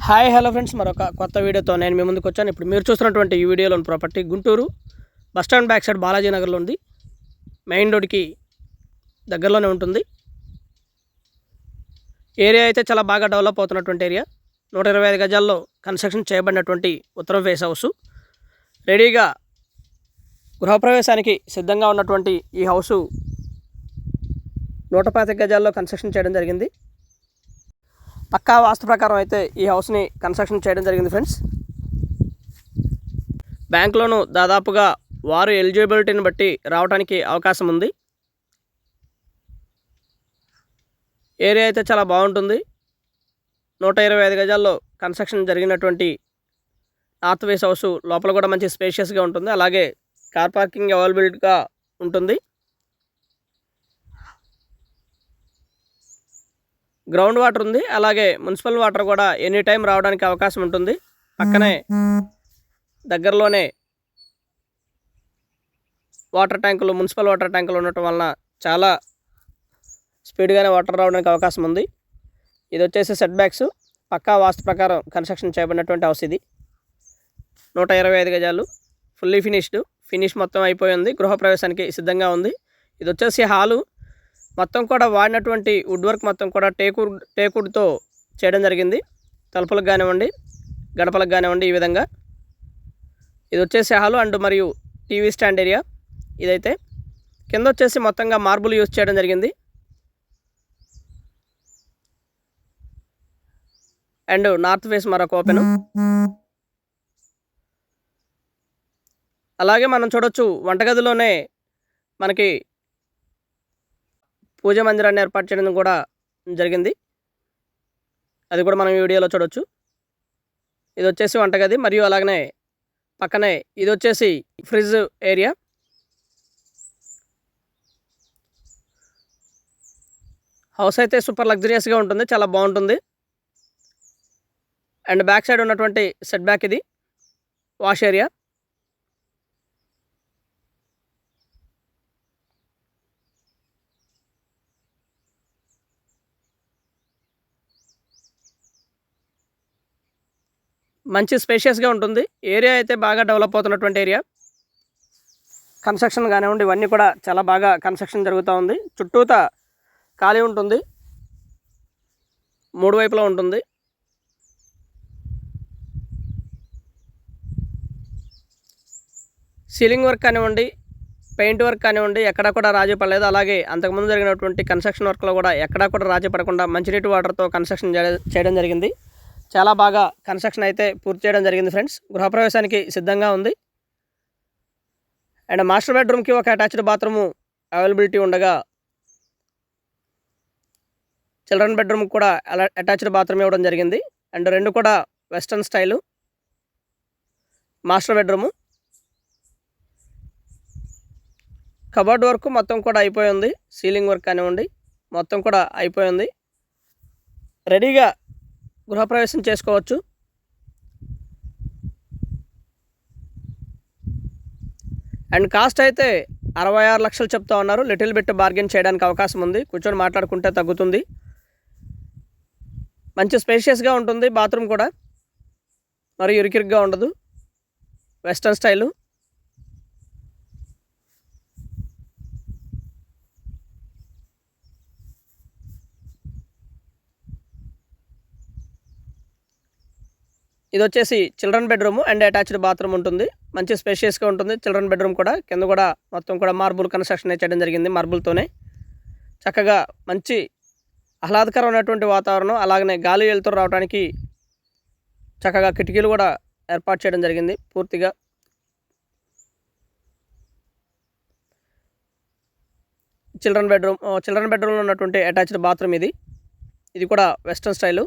Hi hello friends, మరొక కొత్త వీడియోతో నేను మీ ముందుకు వచ్చాను. ఇప్పుడు మీరు చూస్తున్నటువంటి ఈ వీడియోలోని property Guntur bus stand back side Balaji నగర్లో ఉంది. మెయిన్ రోడ్కి దగ్గరలోనే ఉంటుంది. ఏరియా అయితే చాలా బాగా డెవలప్ అవుతున్నటువంటి ఏరియా. 125 గజాల్లో కన్స్ట్రక్షన్ చేయబడినటువంటి ఉత్తరం ఫేస్ హౌస్. రెడీగా గృహప్రవేశానికి సిద్ధంగా ఉన్నటువంటి ఈ హౌసు 125 గజాల్లో కన్స్ట్రక్షన్ చేయడం జరిగింది. పక్కా వాస్తు ప్రకారం అయితే ఈ హౌస్ని కన్స్ట్రక్షన్ చేయడం జరిగింది ఫ్రెండ్స్. బ్యాంక్ లోను దాదాపుగా వారు ఎలిజిబిలిటీని బట్టి రావడానికి అవకాశం ఉంది. ఏరియా అయితే చాలా బాగుంటుంది. 125 గజాల్లో కన్స్ట్రక్షన్ జరిగినటువంటి నార్త్ ఫేస్ హౌస్. లోపల కూడా మంచి స్పేషియస్గా ఉంటుంది. అలాగే కార్ పార్కింగ్ అవైలబిలిటీగా ఉంటుంది. గ్రౌండ్ వాటర్ ఉంది. అలాగే మున్సిపల్ వాటర్ కూడా ఎనీ టైం రావడానికి అవకాశం ఉంటుంది. పక్కనే దగ్గరలోనే వాటర్ ట్యాంకులు, మున్సిపల్ వాటర్ ట్యాంకులు ఉండటం వలన చాలా స్పీడ్గానే వాటర్ రావడానికి అవకాశం ఉంది. ఇది వచ్చేసి సెట్ బ్యాక్స్. పక్కా వాస్తు ప్రకారం కన్స్ట్రక్షన్ చేయబడినటువంటి హౌస్ ఇది. 125 గజాలు, ఫుల్లీ ఫినిష్ మొత్తం అయిపోయింది. గృహప్రవేశానికి సిద్ధంగా ఉంది. ఇది వచ్చేసి హాలు. మొత్తం కూడా వాడినటువంటి వుడ్ వర్క్ మొత్తం కూడా టేకుడ్తో చేయడం జరిగింది. తలుపులకు కానివ్వండి, గడపలకు కానివ్వండి, ఈ విధంగా. ఇది వచ్చేసి హాలు అండ్ మరియు టీవీ స్టాండ్ ఏరియా. ఇదైతే కింద వచ్చేసి మొత్తంగా మార్బుల్ యూజ్ చేయడం జరిగింది. అండ్ నార్త్ ఫేస్ మరొక ఓపెన్. అలాగే మనం చూడొచ్చు, వంటగదిలోనే మనకి పూజా మందిరాన్ని ఏర్పాటు చేయడం కూడా జరిగింది. అది కూడా మనం ఈ వీడియోలో చూడొచ్చు. ఇది వచ్చేసి వంటగది మరియు అలాగనే పక్కనే ఇది వచ్చేసి ఫ్రిడ్జ్ ఏరియా. హౌస్ అయితే సూపర్ లగ్జరియస్గా ఉంటుంది, చాలా బాగుంటుంది. అండ్ బ్యాక్ సైడ్ ఉన్నటువంటి సెట్ బ్యాక్ ఇది వాష్ ఏరియా. మంచి స్పేషియస్గా ఉంటుంది. ఏరియా అయితే బాగా డెవలప్ అవుతున్నటువంటి ఏరియా. కన్స్ట్రక్షన్ కానివ్వండి, ఇవన్నీ కూడా చాలా బాగా కన్స్ట్రక్షన్ జరుగుతూ ఉంది. చుట్టూతా ఖాళీ ఉంటుంది, 3 వైపులా ఉంటుంది. సీలింగ్ వర్క్ కానివ్వండి, పెయింట్ వర్క్ కానివ్వండి, ఎక్కడా కూడా రాజీ పడలేదు. అలాగే అంతకుముందు జరిగినటువంటి కన్స్ట్రక్షన్ వర్క్లో కూడా ఎక్కడా కూడా రాజీ పడకుండా మంచినీటి వాటర్తో కన్స్ట్రక్షన్ చేయడం జరిగింది. చాలా బాగా కన్స్ట్రక్షన్ అయితే పూర్తి చేయడం జరిగింది ఫ్రెండ్స్. గృహప్రవేశానికి సిద్ధంగా ఉంది. అండ్ మాస్టర్ బెడ్రూమ్కి ఒక అటాచ్డ్ బాత్రూము అవైలబిలిటీ ఉండగా, చిల్డ్రన్ బెడ్రూమ్ కూడా అటాచ్డ్ బాత్రూమ్ ఇవ్వడం జరిగింది. అండ్ 2 కూడా western style. Master bedroom cupboard work మొత్తం కూడా అయిపోయింది. సీలింగ్ వర్క్ కానివ్వండి మొత్తం కూడా అయిపోయింది. రెడీగా గృహప్రవేశం చేసుకోవచ్చు. అండ్ కాస్ట్ అయితే 66 లక్షలు చెప్తా ఉన్నారు. లిటిల్ బిట్ బార్గెన్ చేయడానికి అవకాశం ఉంది. కూర్చొని మాట్లాడుకుంటే తగ్గుతుంది. మంచి స్పేషియస్గా ఉంటుంది. బాత్రూమ్ కూడా మరి ఇరుకిరుగ్గా ఉండదు. Western style. ఇది వచ్చేసి children bedroom and attached bathroom ఉంటుంది. మంచి స్పేషియస్గా ఉంటుంది చిల్డ్రన్ బెడ్రూమ్ కూడా. కింద కూడా మొత్తం కూడా మార్బుల్ కన్స్ట్రక్షన్ చేయడం జరిగింది. మార్బుల్తోనే చక్కగా మంచి ఆహ్లాదకరమైనటువంటి వాతావరణం. అలాగనే గాలి వెలుతురు రావడానికి చక్కగా కిటికీలు కూడా ఏర్పాటు చేయడం జరిగింది పూర్తిగా. చిల్డ్రన్ బెడ్రూమ్లో ఉన్నటువంటి అటాచ్డ్ బాత్రూమ్ ఇది. ఇది కూడా వెస్ట్రన్ స్టైలు.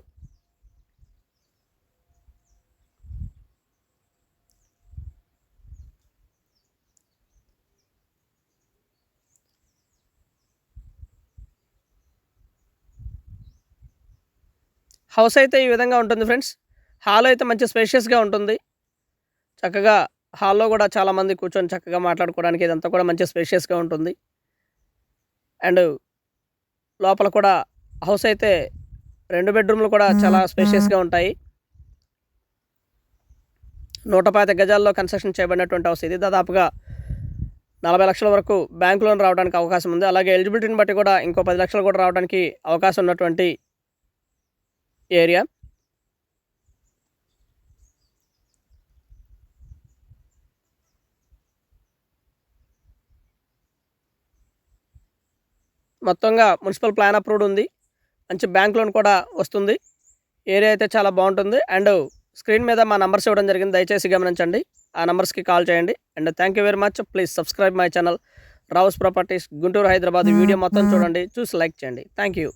హౌస్ అయితే ఈ విధంగా ఉంటుంది ఫ్రెండ్స్. హాల్ అయితే మంచి స్పేషియస్గా ఉంటుంది. చక్కగా హాల్లో కూడా చాలామంది కూర్చొని చక్కగా మాట్లాడుకోవడానికి ఇదంతా కూడా మంచి స్పేషియస్గా ఉంటుంది. అండ్ లోపల కూడా హౌస్ అయితే 2 బెడ్రూమ్లు కూడా చాలా స్పేషియస్గా ఉంటాయి. 125 గజాల్లో కన్స్ట్రక్షన్ చేయబడినటువంటి హౌస్ ఇది. దాదాపుగా 40 లక్షల వరకు బ్యాంక్ లోన్ రావడానికి అవకాశం ఉంది. అలాగే ఎలిజిబిలిటీని బట్టి కూడా ఇంకో 10 లక్షలు కూడా రావడానికి అవకాశం ఉన్నటువంటి ఏరియా. మొత్తంగా మున్సిపల్ ప్లాన్ అప్రూవ్డ్ ఉంది. మంచి బ్యాంక్ లోన్ కూడా వస్తుంది. ఏరియా అయితే చాలా బాగుంటుంది. అండ్ స్క్రీన్ మీద మా నంబర్స్ ఇవ్వడం జరిగింది, దయచేసి గమనించండి. ఆ నంబర్స్కి కాల్ చేయండి. And thank you very much. Please subscribe my channel Rao's properties Guntur, Hyderabad. Video మొత్తం చూడండి, చూసి లైక్ చేయండి. Thank you.